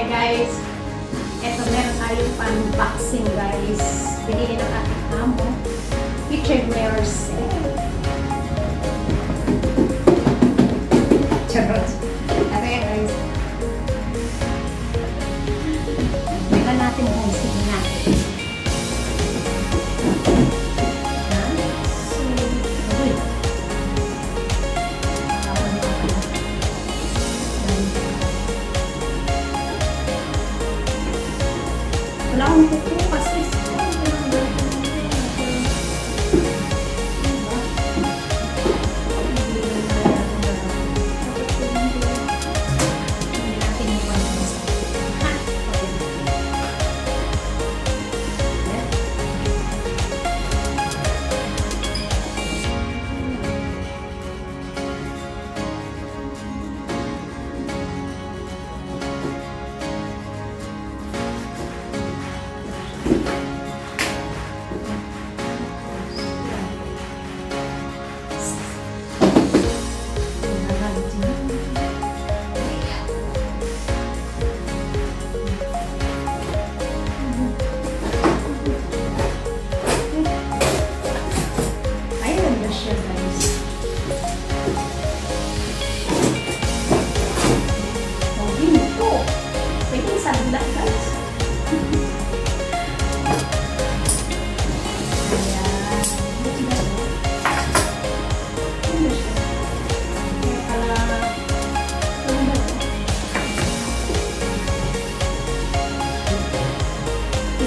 Kaya guys, eto meron tayong unboxing guys. Binili ng ating amo. Kitchenware set. Charot. Ito yan guys. Tingnan natin kung sige natin. Wala akong kuko kasi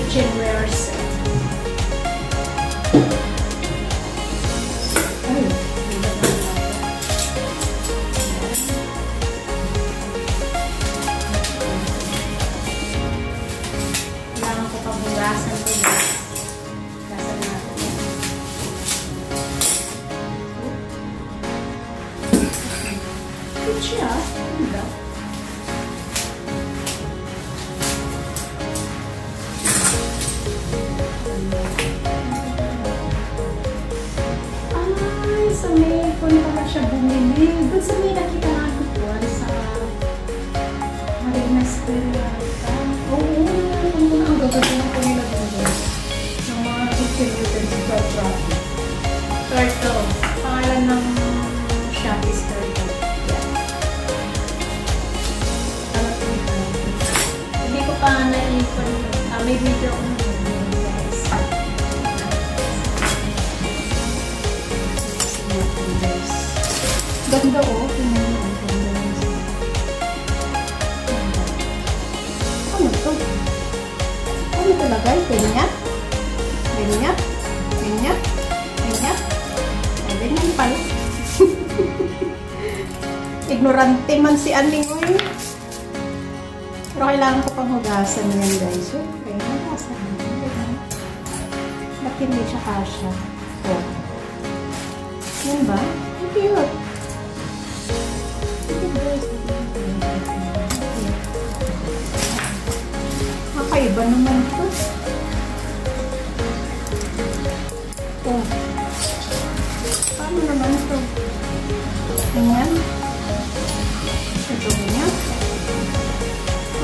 kitchenware set. Kailangan ko pang hugasan ito. Hugasan natin. Good siya. Ano ba? Sa may kung pala siya bumili. Doon sa may nakita natin po sa Marina Square. Oo, ang gagawin ko nila doon. Ng mga kitchen utensils sa Shopee. Turtle. Pangalan ng shop is Turtle. Hindi ko pa naipon. May video ko na guys. Ganda oh. Ano to? Ano talaga? Ganyan? Ganyan? Ganyan? Ganyan? Ay, ganyan pala. Ignorante man si Aning oh. Pero kailangan ko pang hugasan yan guys. Okay, hugasan. Ba't hindi siya kasha? Oh. Yan ba? Cute. Kakaiba naman ito. Oh. Paano naman ito? Ganyan. Ito ganyan.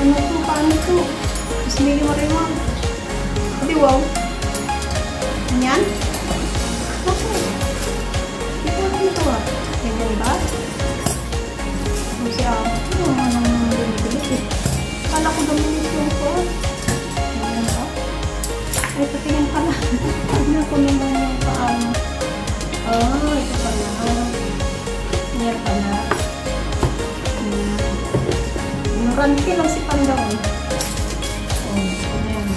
Ano ito? Paano ito? Mas may yung Hindi wow. Ganyan. Okay. Ito ah. Ganyan ba? Kasi ano nang binibilit eh. Kala ko dumilis yung ko. Ganyan ba? Ay, patingin pala. Tignan ko naman yung paano. Oh, ito pala. Ganyan pala. Ignorante lang si Panda ko. Oh, ganyan.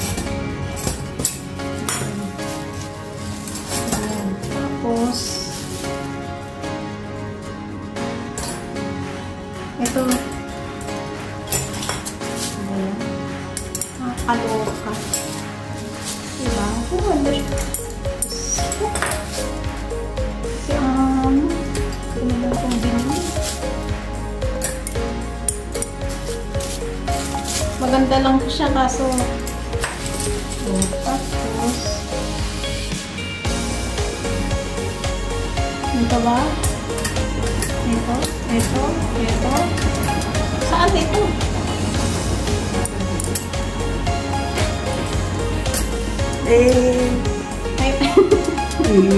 Ganyan. Tapos ito. Ayan. Nakakaloka. Diba? Oh, wala siya. Kasi, ito naman itong binili. Maganda lang siya kaso tapos ito ba? Ito? Saan ito? Eh, Ay,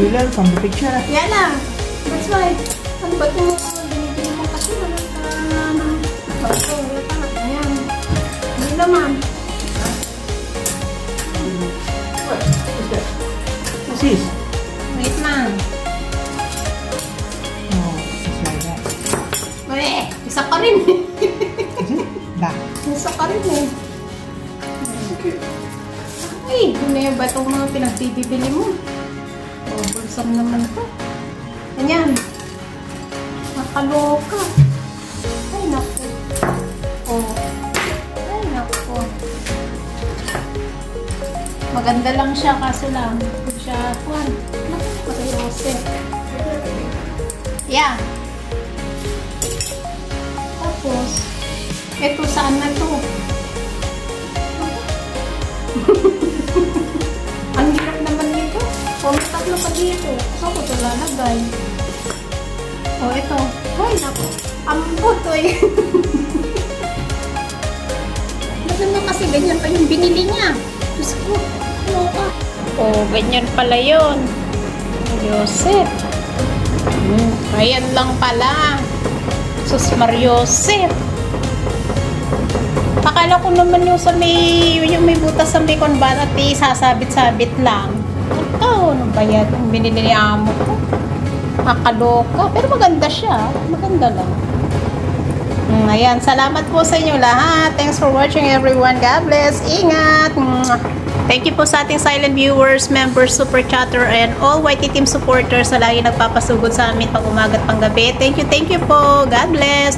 learn from the picture. yan na. That's why. Ano ba ito? Binibili mo kasi wala ka na. Ito, wala ka. Ayan. Hindi naman. What? What's that? What's this? Wait lang. No, it's like that. Isa ka rin eh. Is it? Back. Isa ka rin eh. Ay, ano ba itong mga pinagbibili mo? Oh, bulsam naman ito. Ganyan. Nakaloka. Ay, naku. Oh. Ay, naku. Maganda lang siya, kaso lang. Kung siya, kuwan. Naku, kasi yeah. Tapos, ito saan na to? Ang hirap naman nito. Pumitak na pa dito. Saan ko ito lalagay? O, ito. Ay, naku. Ambot, eh. Ba't naman kasi ganyan pa yung binili niya? Diyos ko. Ano ka? O, ganyan pala yun. Mariosep. Ayan lang pala. Sus Mariosep. Akala ko naman yung sa may butas sa may konban at sasabit-sabit lang. Ito, ano ba yan? Ang binili ni amo ko. Nakaloka. Pero maganda siya. Maganda lang. Ayan. Salamat po sa inyo lahat. Thanks for watching everyone. God bless. Ingat. Thank you po sa ating silent viewers, members, super chatter, and all YT team supporters na lagi nagpapasugod sa amin pag umaga at panggabi. Thank you po. God bless.